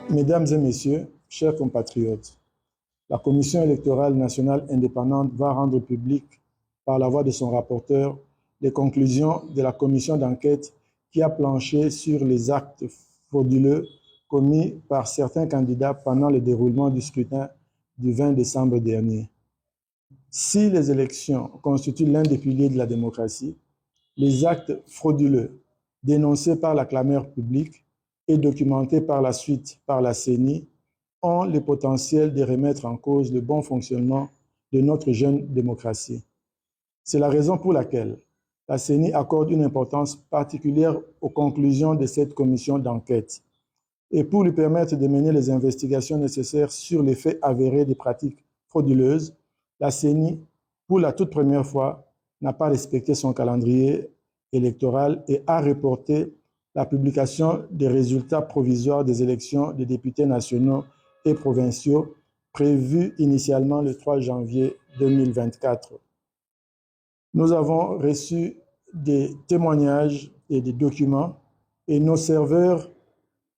Mesdames et messieurs, chers compatriotes, la Commission électorale nationale indépendante va rendre public, par la voix de son rapporteur, les conclusions de la commission d'enquête qui a planché sur les actes frauduleux commis par certains candidats pendant le déroulement du scrutin du 20 décembre dernier. Si les élections constituent l'un des piliers de la démocratie, les actes frauduleux dénoncés par la clameur publique et documentés par la suite par la CENI ont le potentiel de remettre en cause le bon fonctionnement de notre jeune démocratie. C'est la raison pour laquelle la CENI accorde une importance particulière aux conclusions de cette commission d'enquête. Et pour lui permettre de mener les investigations nécessaires sur les faits avérés des pratiques frauduleuses, la CENI, pour la toute première fois, n'a pas respecté son calendrier électoral et a reporté la publication des résultats provisoires des élections des députés nationaux et provinciaux prévues initialement le 3 janvier 2024. Nous avons reçu des témoignages et des documents et nos serveurs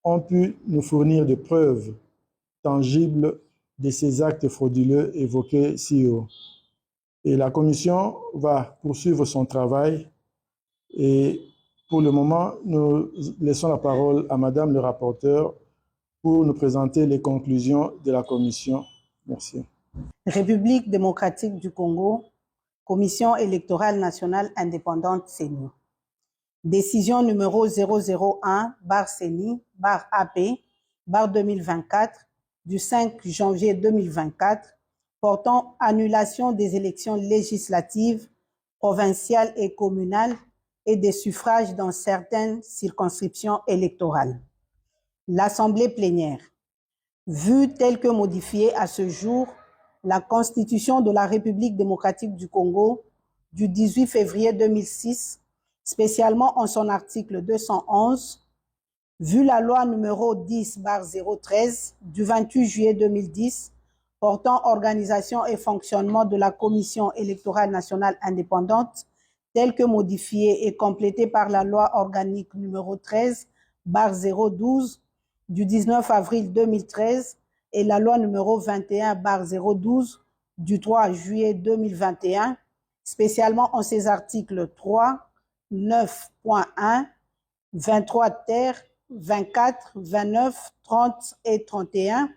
ont pu nous fournir des preuves tangibles de ces actes frauduleux évoqués ci haut. Et la commission va poursuivre son travail et pour le moment, nous laissons la parole à Madame le rapporteur pour nous présenter les conclusions de la commission. Merci. République démocratique du Congo, Commission électorale nationale indépendante CENI. Décision numéro 001/CENI/AP/2024 du 5 janvier 2024 portant annulation des élections législatives, provinciales et communales et des suffrages dans certaines circonscriptions électorales. L'Assemblée plénière, vue telle que modifiée à ce jour, la Constitution de la République démocratique du Congo du 18 février 2006, spécialement en son article 211, vu la loi numéro 10/013 du 28 juillet 2010 portant organisation et fonctionnement de la Commission électorale nationale indépendante, telle que modifiée et complétée par la loi organique numéro 13/012 du 19 avril 2013 et la loi numéro 21/012 du 3 juillet 2021, spécialement en ses articles 3, 9.1, 23 ter, 24, 29, 30 et 31,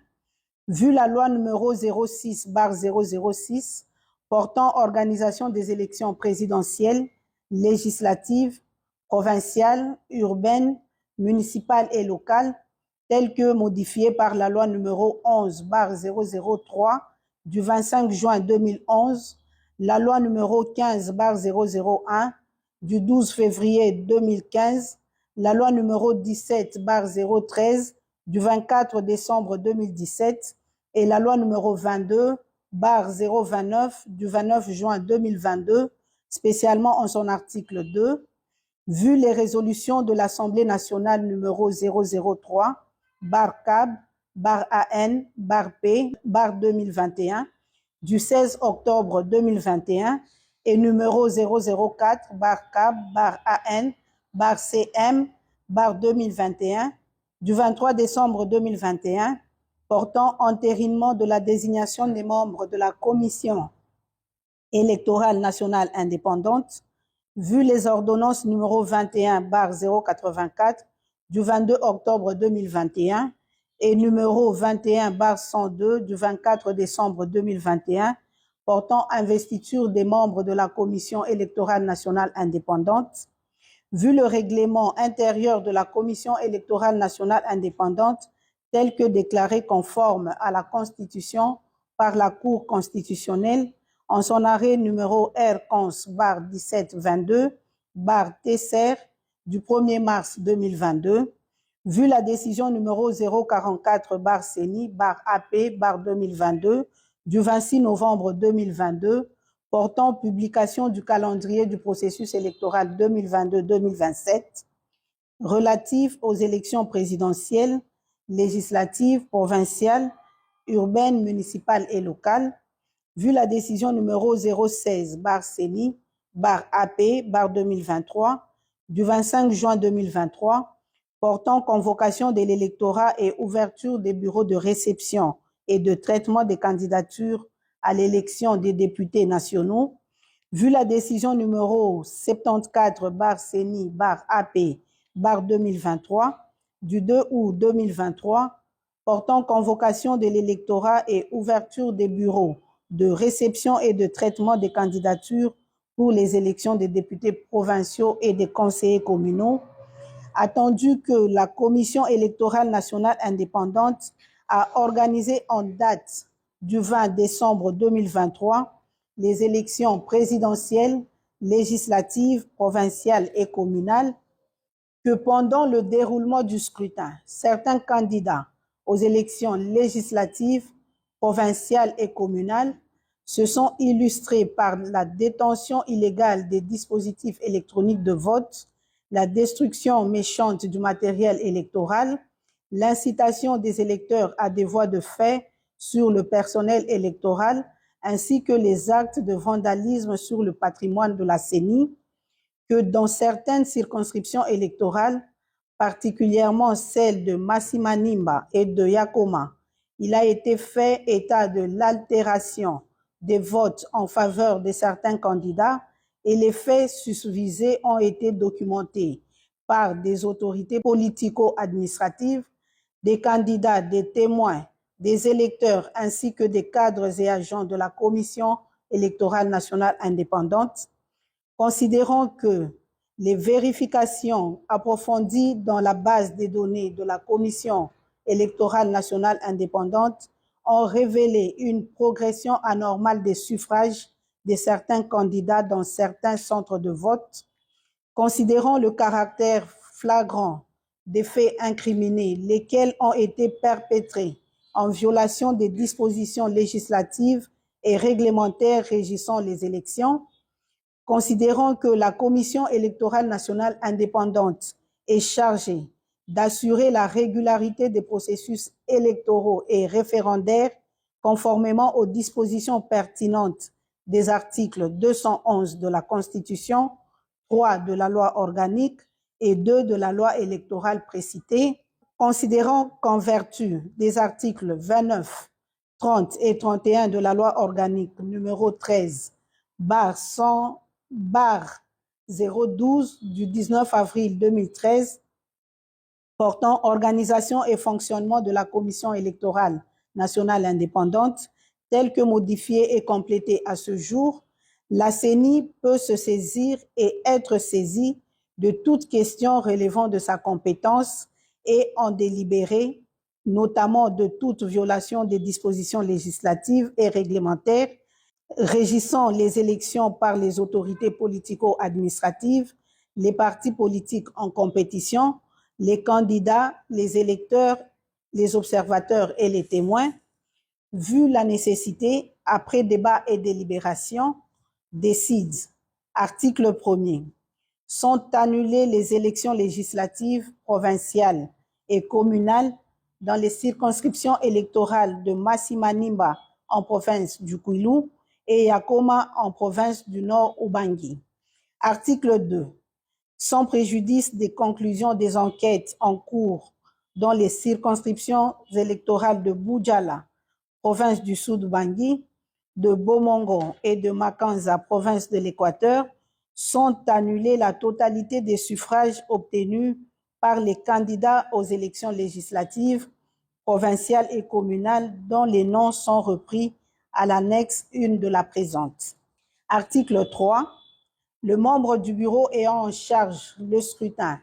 vu la loi numéro 06/006 portant organisation des élections présidentielles, législatives, provinciales, urbaines, municipales et locales, telle que modifiée par la loi numéro 11/003 du 25 juin 2011, la loi numéro 15/001 du 12 février 2015, la loi numéro 17/013 du 24 décembre 2017 et la loi numéro 22/029 du 29 juin 2022, spécialement en son article 2, vu les résolutions de l'Assemblée nationale numéro 003/CAB/AN/P/2021 du 16 octobre 2021 et numéro 004/CAB/AN/CM/2021 du 23 décembre 2021 portant entérinement de la désignation des membres de la Commission électorale nationale indépendante, vu les ordonnances numéro 21/084 du 22 octobre 2021 et numéro 21/102 du 24 décembre 2021 portant investiture des membres de la Commission électorale nationale indépendante, vu le règlement intérieur de la Commission électorale nationale indépendante tel que déclaré conforme à la Constitution par la Cour constitutionnelle en son arrêt numéro R-11/1722/TCR du 1er mars 2022, vu la décision numéro 044/CENI/AP/2022 du 26 novembre 2022 portant publication du calendrier du processus électoral 2022-2027 relatif aux élections présidentielles, législatives, provinciales, urbaines, municipales et locales, vu la décision numéro 016/CENI/AP/2023 du 25 juin 2023 portant convocation de l'électorat et ouverture des bureaux de réception et de traitement des candidatures à l'élection des députés nationaux, vu la décision numéro 74/CENI/AP/2023 du 2 août 2023 portant convocation de l'électorat et ouverture des bureaux de réception et de traitement des candidatures pour les élections des députés provinciaux et des conseillers communaux, attendu que la Commission électorale nationale indépendante a organisé en date du 20 décembre 2023 les élections présidentielles, législatives, provinciales et communales, que pendant le déroulement du scrutin, certains candidats aux élections législatives, provinciales et communales se sont illustrés par la détention illégale des dispositifs électroniques de vote, la destruction méchante du matériel électoral, l'incitation des électeurs à des voies de fait sur le personnel électoral, ainsi que les actes de vandalisme sur le patrimoine de la CENI, que dans certaines circonscriptions électorales, particulièrement celles de Massimanimba et de Yakoma, il a été fait état de l'altération des votes en faveur de certains candidats et les faits susvisés ont été documentés par des autorités politico-administratives, des candidats, des témoins, des électeurs ainsi que des cadres et agents de la Commission électorale nationale indépendante. Considérant que les vérifications approfondies dans la base des données de la Commission électorale nationale indépendante ont révélé une progression anormale des suffrages de certains candidats dans certains centres de vote, considérant le caractère flagrant des faits incriminés, lesquels ont été perpétrés en violation des dispositions législatives et réglementaires régissant les élections, considérant que la Commission électorale nationale indépendante est chargée d'assurer la régularité des processus électoraux et référendaires conformément aux dispositions pertinentes des articles 211 de la Constitution, 3 de la loi organique et 2 de la loi électorale précitée, considérant qu'en vertu des articles 29, 30 et 31 de la loi organique numéro 13/012 du 19 avril 2013 portant organisation et fonctionnement de la Commission électorale nationale indépendante, telle que modifiée et complétée à ce jour, la CENI peut se saisir et être saisie de toute question relevant de sa compétence et en délibérer, notamment de toute violation des dispositions législatives et réglementaires régissant les élections par les autorités politico-administratives, les partis politiques en compétition, les candidats, les électeurs, les observateurs et les témoins, vu la nécessité, après débat et délibération, décide, article 1er, sont annulées les élections législatives, provinciales et communales dans les circonscriptions électorales de Massimanimba en province du Kwilu et Yakoma en province du Nord Ubangi. Article 2. Sans préjudice des conclusions des enquêtes en cours dans les circonscriptions électorales de Boudjala, province du Sud Ubangi, de Bomongo et de Makanza, province de l'Équateur, sont annulés la totalité des suffrages obtenus par les candidats aux élections législatives, provinciales et communales dont les noms sont repris à l'annexe 1 de la présente. Article 3. Le membre du bureau ayant en charge le scrutin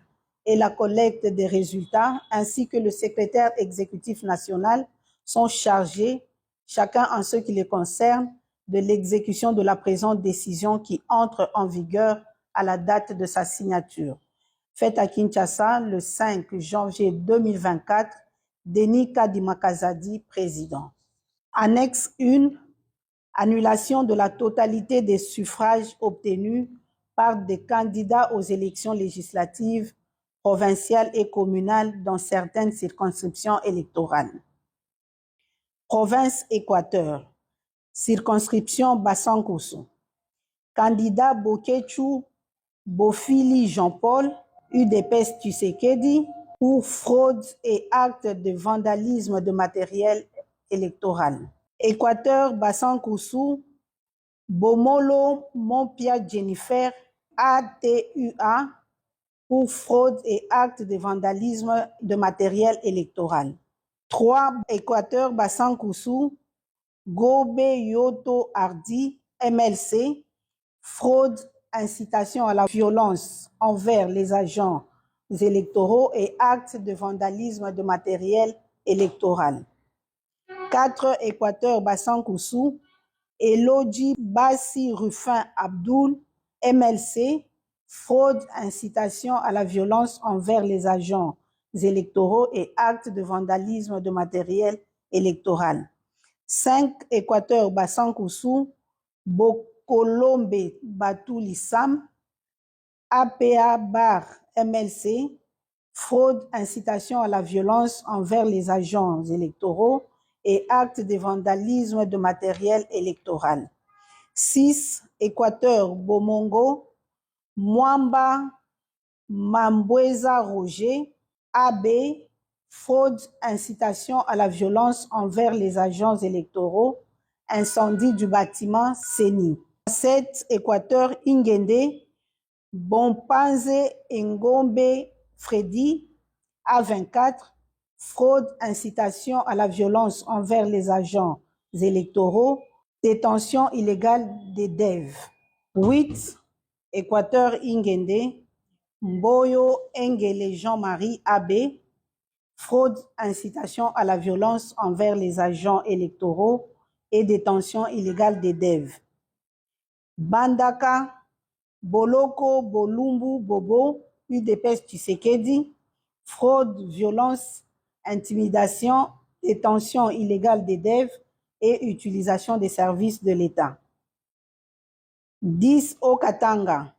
et la collecte des résultats, ainsi que le secrétaire exécutif national, sont chargés, chacun en ce qui les concerne, de l'exécution de la présente décision qui entre en vigueur à la date de sa signature. Faite à Kinshasa le 5 janvier 2024, Denis Kadimakazadi, président. Annexe 1. Annulation de la totalité des suffrages obtenus par des candidats aux élections législatives, provinciales et communales dans certaines circonscriptions électorales. Province Équateur, circonscription Bassankosso. Candidat Bokechu Bofili Jean-Paul, UDPS Tshisekedi, pour fraude et actes de vandalisme de matériel électoral. Équateur Bassan-Koussou, Bomolo Mompia Jennifer, ATUA, pour fraude et actes de vandalisme de matériel électoral. 3. Équateur Bassan-Koussou, Gobe Yoto Hardy, MLC, fraude, incitation à la violence envers les agents électoraux et actes de vandalisme de matériel électoral. 4. Équateur Bassan-Koussou, Elodji Bassi Rufin Abdoul, MLC, fraude, incitation à la violence envers les agents électoraux et actes de vandalisme de matériel électoral. 5. Équateur Bassan-Koussou, Bokolombe Batouli Sam, APA Bar MLC, fraude, incitation à la violence envers les agents électoraux et actes de vandalisme de matériel électoral. 6. Équateur Bomongo, Mwamba Mambweza Roger, AB, fraude, incitation à la violence envers les agents électoraux, incendie du bâtiment CENI. 7. Équateur Ingende, Bompanze Ngombe Freddy, A24, fraude, incitation à la violence envers les agents électoraux, détention illégale des DEV. 8. Équateur Ingende, Mboyo Engele Jean-Marie AB, fraude, incitation à la violence envers les agents électoraux et détention illégale des DEV. Bandaka Boloko Bolumbu Bobo, UDPS Tshisekedi, fraude, violence, intimidation, détention illégale des DEV et utilisation des services de l'État. 10. Okatanga,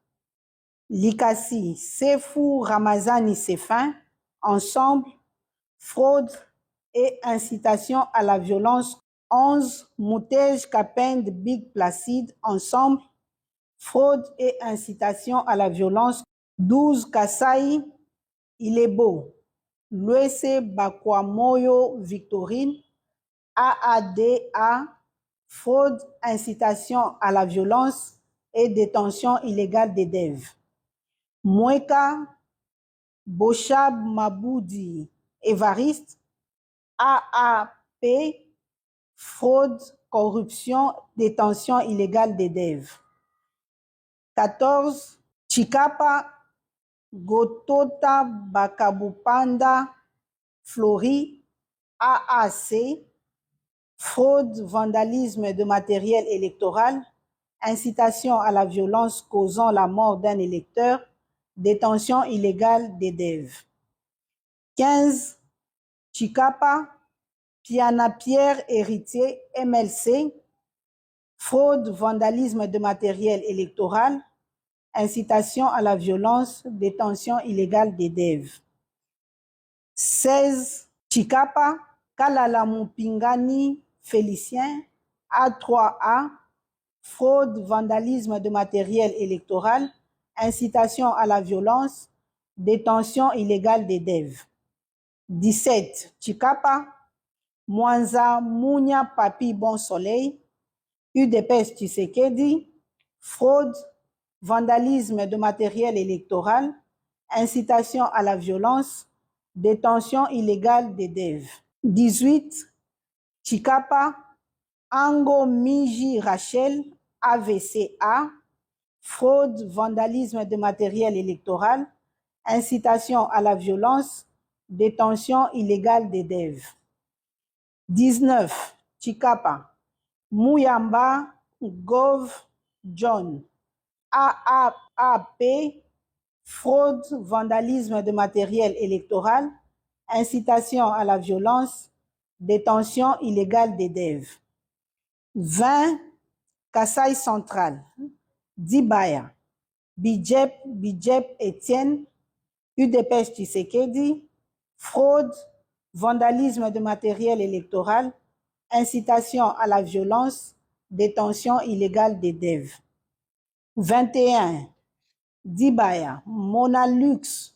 Likasi, Sefou Ramazani Sefin, ensemble, fraude et incitation à la violence. 11. Moutej Kapend Big Placide, ensemble, fraude et incitation à la violence. 12. Kasai Ilebo, Luese Bakwamoyo Victorine, AADA, fraude, incitation à la violence et détention illégale des DEV. Mweka Boshab Maboudi Évariste, AAP, fraude, corruption, détention illégale des DEV. 14. Chikapa Gotota Bakabupanda Flori, AAC, fraude, vandalisme de matériel électoral, incitation à la violence causant la mort d'un électeur, détention illégale des DEV. 15. Chikapa Piana Pierre Héritier, MLC, fraude, vandalisme de matériel électoral, incitation à la violence, détention illégale des DEV. 16. Chikapa Kalala Mupingani Félicien, A3A, fraude, vandalisme de matériel électoral, incitation à la violence, détention illégale des DEV. 17. Chikapa Mwanza Mounia Papi Bon Soleil, UDPS Tshisekedi, fraude, vandalisme de matériel électoral, incitation à la violence, détention illégale des DEV. 18. Chikapa Ango Miji Rachel, AVCA, fraude, vandalisme de matériel électoral, incitation à la violence, détention illégale des DEV. 19. Chikapa Mouyamba Gov John, AAP, fraude, vandalisme de matériel électoral, incitation à la violence, détention illégale des DEV. 20. Kasaï Central, Dibaya, Bidjep Etienne, UDPS Tshisekedi, fraude, vandalisme de matériel électoral, incitation à la violence, détention illégale des DEV. 21. Dibaya, Mona Lux,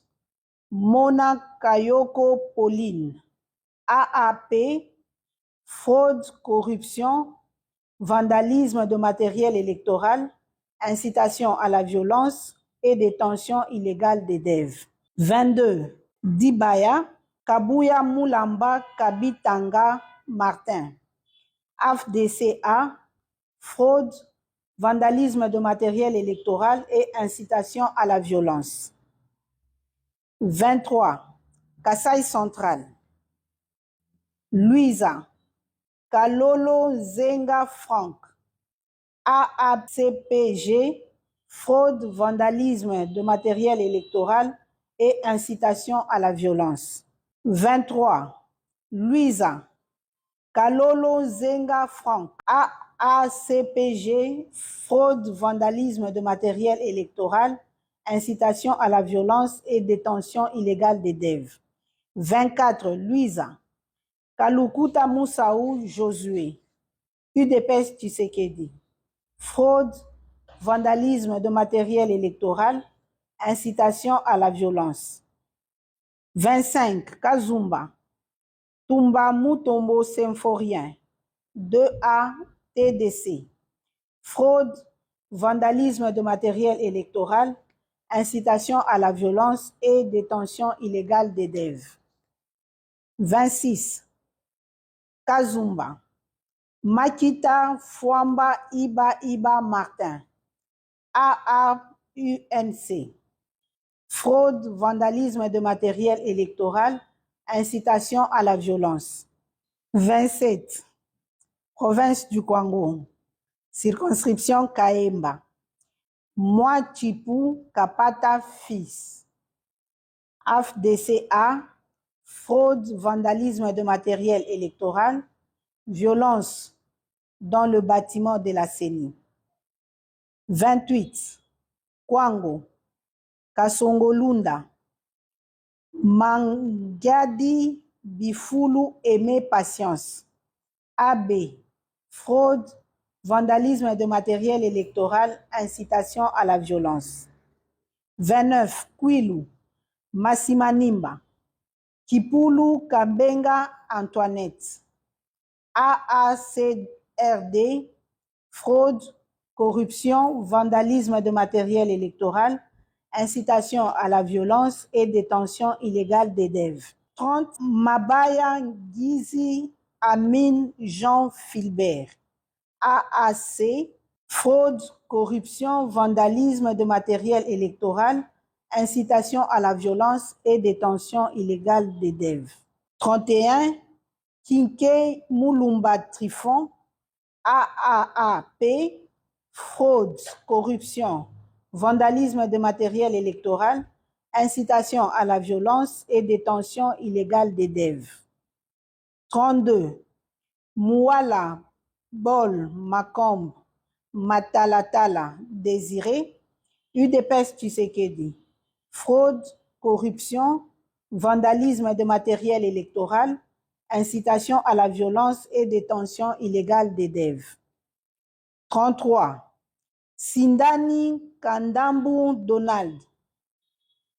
Mona Kayoko Pauline, AAP, fraude, corruption, vandalisme de matériel électoral, incitation à la violence et détention illégale des DEV. 22. Dibaya, Kabuya Moulamba Kabitanga Martin, AFDCA, fraude, vandalisme de matériel électoral et incitation à la violence. 23. Kasaï Central, Louisa, Kalolo Zenga Franck, AACPG, fraude, vandalisme de matériel électoral et incitation à la violence. 23. Louisa, Kalolo Zenga Franck, AACPG, fraude, vandalisme de matériel électoral, incitation à la violence et détention illégale des DEV. 24. Louisa, Kalukuta Moussaou Josué, UDPS Tshisekedi, fraude, vandalisme de matériel électoral, incitation à la violence. 25. Kazumba, Tumba Mutombo Symphorien, 2A TDC, fraude, vandalisme de matériel électoral, incitation à la violence et détention illégale des DEV. 26. Kazumba, Makita Fwamba Iba Martin, AAUNC, fraude, vandalisme de matériel électoral, incitation à la violence. 27. Province du Kwango, circonscription Kaemba, Mwachipu Kapata Fils, AFDCA, fraude, vandalisme de matériel électoral, violence dans le bâtiment de la CENI. 28. Kwango, Kasongolunda, Mangiadi Bifulu Aimé Patience, AB, fraude, vandalisme de matériel électoral, incitation à la violence. 29. Kwilu, Massimanimba, Kipulu Kambenga Antoinette, AACRD, fraude, corruption, vandalisme de matériel électoral, incitation à la violence et détention illégale des DEV. 30. Mabaya Gizi Amin Jean Filbert, AAC, fraude, corruption, vandalisme de matériel électoral, incitation à la violence et détention illégale des DEV. 31. Kinke Moulumba Trifon, AAAP, fraude, corruption, vandalisme de matériel électoral, incitation à la violence et détention illégale des DEV. 32. Mouala Bol Makombe Matalatala Désiré, UDPS Tshisekedi, fraude, corruption, vandalisme de matériel électoral, incitation à la violence et détention illégale des DEV. 33. Sindani Kandambu Donald,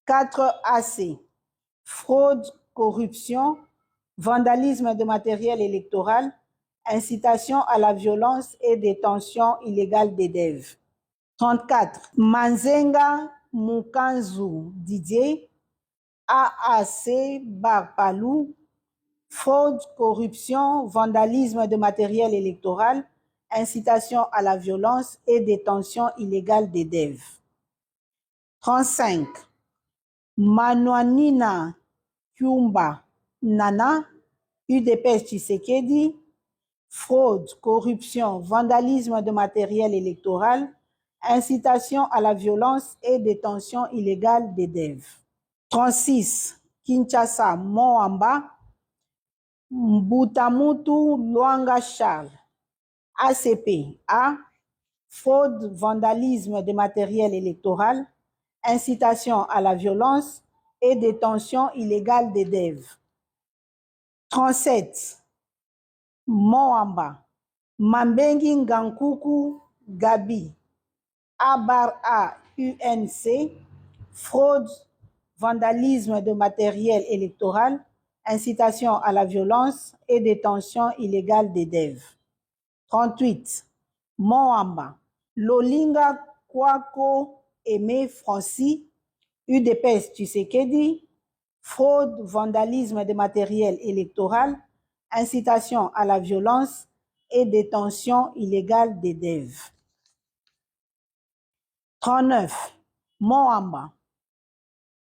4AC, fraude, corruption, vandalisme de matériel électoral, incitation à la violence et détention illégale des DEV. 34. Manzenga Mukanzu Didier, AAC Barpalou, fraude, corruption, vandalisme de matériel électoral, incitation à la violence et détention illégale des DEV. 35. Manouanina Kyumba Nana, UDPS Tshisekedi, fraude, corruption, vandalisme de matériel électoral, incitation à la violence et détention illégale des DEV. 36. Kinshasa Moamba, Mbutamutu Luanga Charles, ACP, A, fraude, vandalisme de matériel électoral, incitation à la violence et détention illégale des DEV. 37. Moamba, Mambengi Ngankuku Gabi, Abar A, UNC, fraude, vandalisme de matériel électoral, incitation à la violence et détention illégale des DEV. 38. Moamba, Lolinga Kwako Aimé Francis, UDPS Tshisekedi, fraude, vandalisme de matériel électoral, incitation à la violence et détention illégale des DEV. 39. Moamba,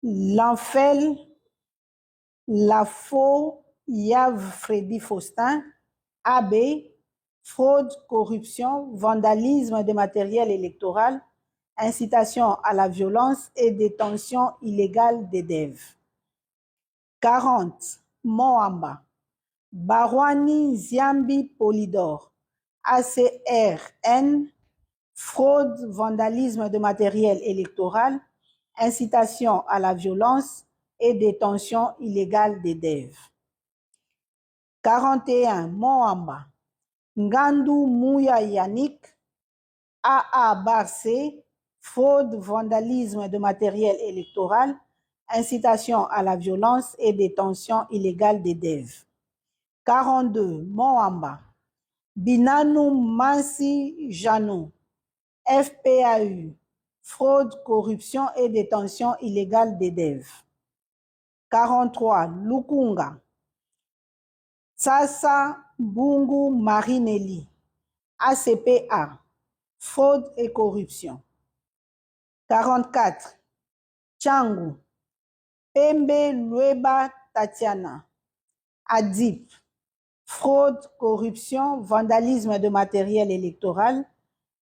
L'Enfel, Lafaux, Yav Freddy Faustin, AB, fraude, corruption, vandalisme de matériel électoral, incitation à la violence et détention illégale des DEV. 40. Moamba, Barwani Ziambi Polydor, ACRN, fraude, vandalisme de matériel électoral, incitation à la violence et détention illégale des DEV. 41. Moamba, Ngandou Mouya Yannick, AA Barcé, fraude, vandalisme de matériel électoral, incitation à la violence et détention illégale des DEV. 42. Moamba, Binanou Mansi Janou, FPAU, fraude, corruption et détention illégale des DEV. 43. Lukunga, Sasa Bungu Marinelli, ACPA, fraude et corruption. 44. Tchangu, Pembe Lueba Tatiana, ADIP, fraude, corruption, vandalisme de matériel électoral,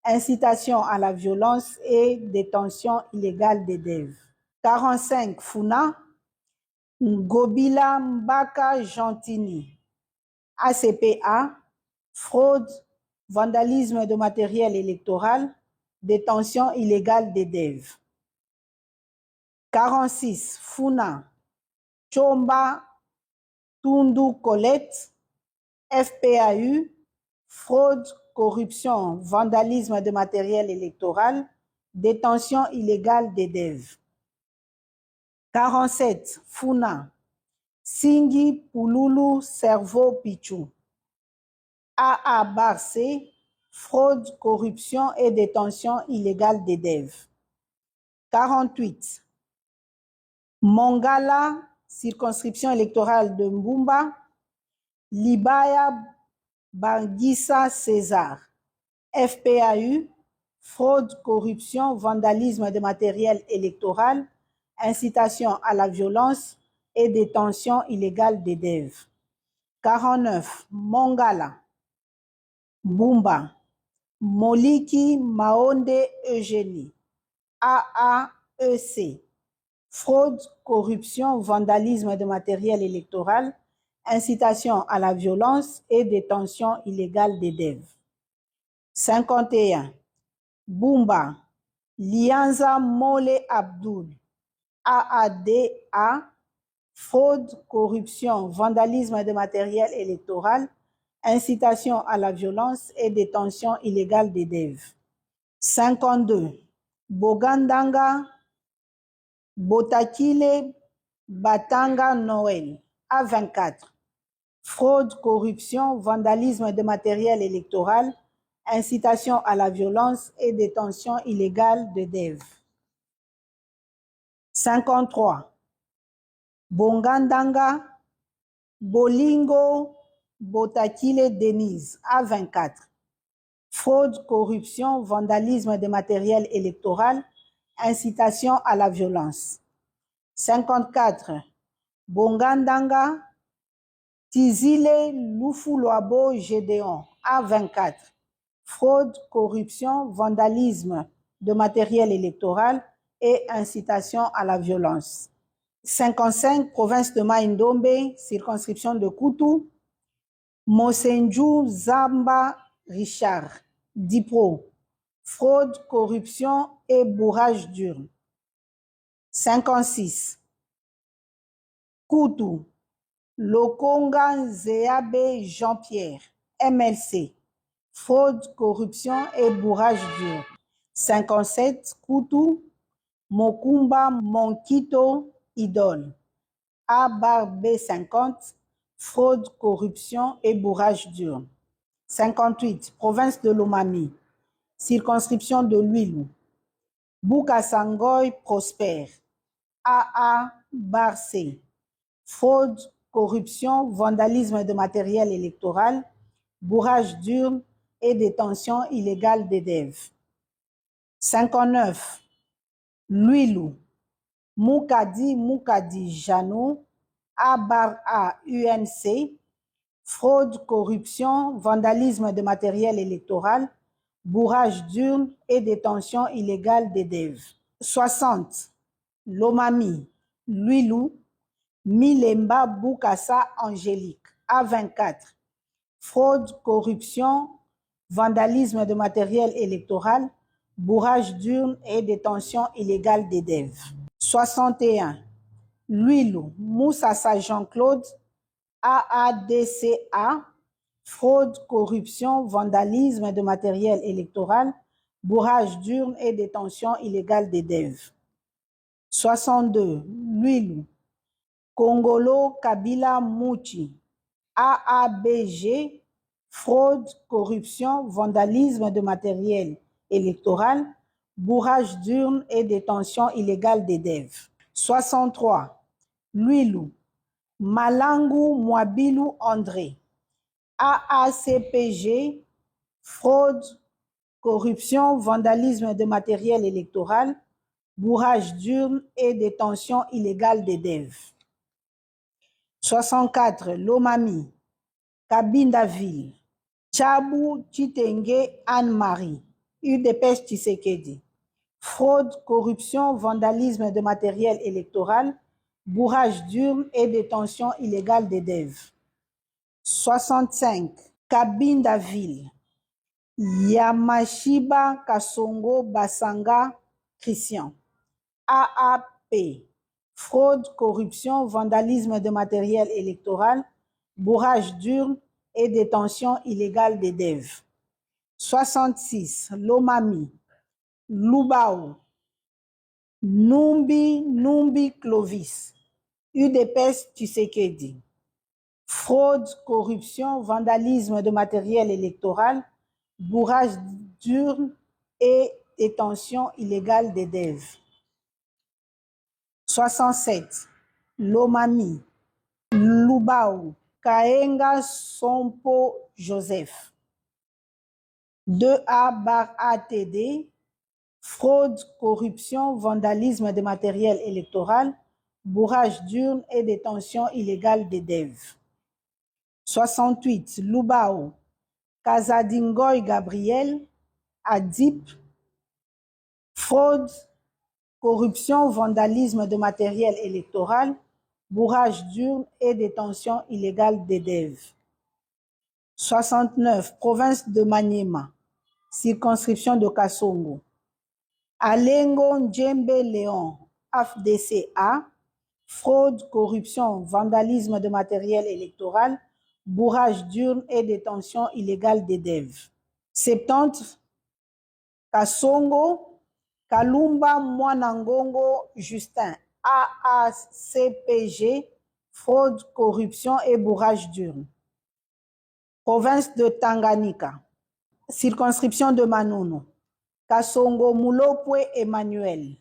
incitation à la violence et détention illégale des DEV. 45. Funa, Ngobila Mbaka Gentini, ACPA, fraude, vandalisme de matériel électoral, détention illégale des DEV. 46. Funa, Chomba Tundu Colette, FPAU, fraude, corruption, vandalisme de matériel électoral, détention illégale des DEV. 47. Funa, Singi Pululu Cerveau Pichou, AA Barcé, fraude, corruption et détention illégale des DEV. 48. Mongala, circonscription électorale de Mbumba, Libaya Bangissa César, FPAU, fraude, corruption, vandalisme de matériel électoral, incitation à la violence et détention illégale des DEV. 49. Mongala, Mbumba, Moliki Maonde Eugénie, AAEC, fraude, corruption, vandalisme de matériel électoral, incitation à la violence et détention illégale des DEV. 51. Bumba, Lianza Mole Abdul, AADA, fraude, corruption, vandalisme de matériel électoral, incitation à la violence et détention illégale des DEV. 52. Bogandanga, Botakile Batanga Noël, A24, fraude, corruption, vandalisme de matériel électoral, incitation à la violence et détention illégale de DEV. 53. Bongandanga, Bolingo, Botakile Denise, A24, fraude, corruption, vandalisme de matériel électoral, incitation à la violence. 54. Bongandanga, Tizile Lufuluabo Gédéon, A24, fraude, corruption, vandalisme de matériel électoral et incitation à la violence. 55. Province de Maïndombe, circonscription de Koutou, Mosenju Zamba Richard, Dipro, fraude, corruption et bourrage d'urne. 56. Koutou, Lokonga Zéabe Jean-Pierre, MLC, fraude, corruption et bourrage d'urne. 57. Koutou, Mokumba Monkito Idole. A/B50, fraude, corruption et bourrage d'urne. 58, province de Lomami, circonscription de Lwilu. Bouka-Sangoy Prosper. AA/C, fraude, corruption, vandalisme de matériel électoral, bourrage d'urne et détention illégale d'EDEV. 59, Lwilu. Moukadi Jano, A/A-UNC, fraude, corruption, vandalisme de matériel électoral, bourrage d'urne et détention illégale d'EDEV. 60, Lomami, Lwilu, Milemba Boukassa Angélique, A24, fraude, corruption, vandalisme de matériel électoral, bourrage d'urne et détention illégale d'EDEV. 61, Lwilu, Moussassa Jean-Claude, AADCA, fraude, corruption, vandalisme de matériel électoral, bourrage d'urne et détention illégale d'EDEV. 62, Lwilu, Kongolo Kabila Mouchi, AABG, fraude, corruption, vandalisme de matériel électoral, bourrage d'urne et détention illégale d'EDEV. 63, Lwilu, Malangu Mwabilu André, AACPG, fraude, corruption, vandalisme de matériel électoral, bourrage d'urne et détention illégale d'EDEV. 64, Lomami, Kabindaville, Tchabou Chitenge Anne-Marie, UDPS Tshisekedi, fraude, corruption, vandalisme de matériel électoral, bourrage d'urne et détention illégale d'EDEV. 65, Kabindaville, Yamashiba Kasongo Basanga Christian, AAP, fraude, corruption, vandalisme de matériel électoral, bourrage d'urne et détention illégale d'EDEV. 66, Lomami, Lubao, Numbi Clovis, UDPS Tshisekedi, fraude, corruption, vandalisme de matériel électoral, bourrage d'urne et détention illégale d'EDEV. 67, Lomami, Lubao, Kaenga Sompo Joseph, 2A/ATD, fraude, corruption, vandalisme de matériel électoral, bourrage d'urne et détention illégale d'EDEV. 68, Lubao, Kazadingoy Gabriel, ADIP, fraude, corruption, vandalisme de matériel électoral, bourrage d'urne et détention illégale d'EDEV. 69, province de Maniema, circonscription de Kasongo, Alengo Ndjembe Léon, AFDCA, fraude, corruption, vandalisme de matériel électoral, bourrage d'urne et détention illégale d'EDEV. 70, Kasongo, Kalumba Mwanangongo Justin, AACPG, fraude, corruption et bourrage d'urne. Province de Tanganyika, circonscription de Manono, Kasongo Mulopwe Emmanuel,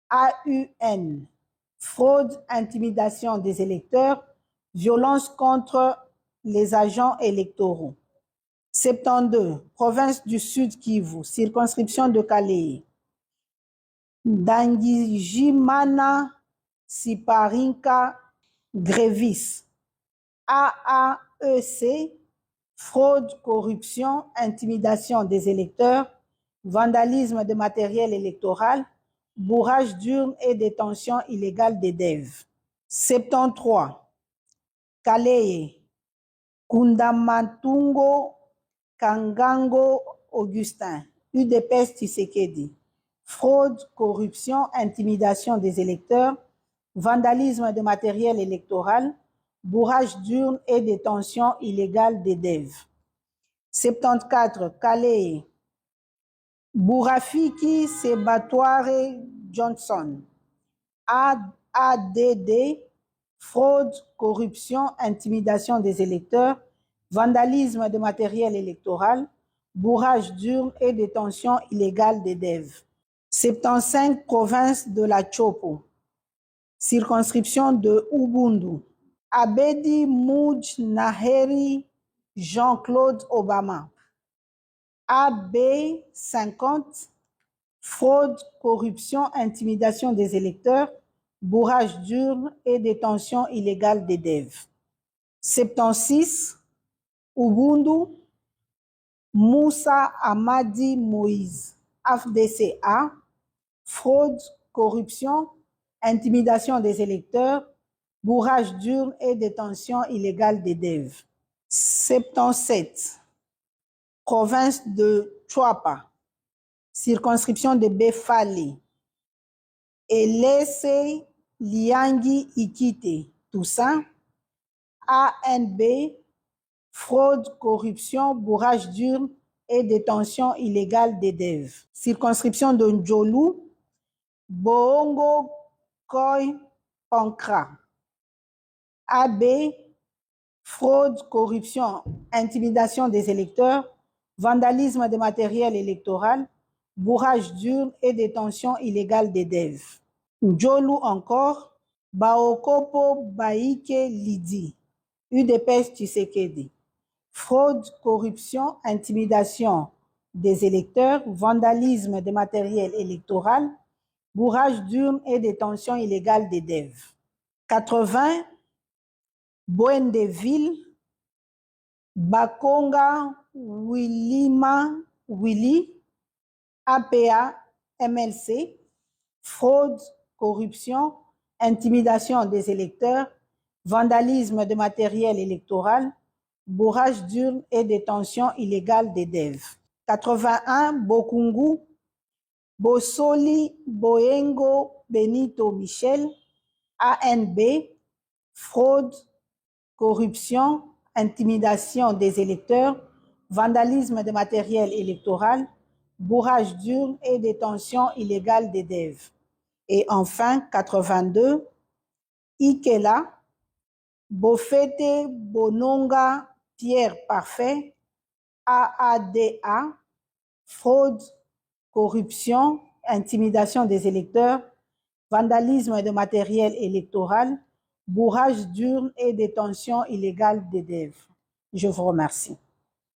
AUN, fraude, intimidation des électeurs, violence contre les agents électoraux. 72, province du Sud Kivu, circonscription de Kalei, Dangijimana Siparinka Grévis, AAEC, fraude, corruption, intimidation des électeurs, vandalisme de matériel électoral, bourrage d'urne et détention illégale d'EDEV. 73, Kaleye, Kundamatungo Kangango Augustin, UDPS Tshisekedi, fraude, corruption, intimidation des électeurs, vandalisme de matériel électoral, bourrage d'urne et détention illégale d'EDEV. 74, Kaleye, Bourafiki Sebatware Johnson. ADD, fraude, corruption, intimidation des électeurs, vandalisme de matériel électoral, bourrage d'urnes et détention illégale des DEV. 75 provinces de la Chopo, circonscription de Ubundu. Abedi Mouj Naheri Jean-Claude Obama. AB 50, fraude, corruption, intimidation des électeurs, bourrage d'urnes et détention illégale des DEV. 76, Ubundu, Moussa Amadi Moïse, AFDCA, fraude, corruption, intimidation des électeurs, bourrage d'urnes et détention illégale des DEV. 77, province de Chuapa, circonscription de Befali. Elese Liangi Ikite, Toussaint. ANB, fraude, corruption, bourrage d'urnes et détention illégale des DEV. Circonscription de Ndjolu, Boongo Koy Pankra. AB, fraude, corruption, intimidation des électeurs, vandalisme de matériel électoral, bourrage d'urnes et détention illégale des DEV. Ndjolu encore, Baokopo Baike Lidi, UDPS Tshisekedi. Fraude, corruption, intimidation des électeurs, vandalisme de matériel électoral, bourrage d'urnes et détention illégale des DEV. 80, Boendeville, Bakonga Willima Willy, APA MLC, fraude, corruption, intimidation des électeurs, vandalisme de matériel électoral, bourrage d'urnes et détention illégale des DEV. 81, Bokungu, Bosoli Boengo Benito Michel, ANB, fraude, corruption, intimidation des électeurs, vandalisme de matériel électoral, bourrage d'urnes et détention illégale des DEV. Et enfin, 82, Ikela, Bofete Bononga Pierre Parfait, AADA, fraude, corruption, intimidation des électeurs, vandalisme de matériel électoral, bourrage d'urnes et détention illégale des DEV. Je vous remercie.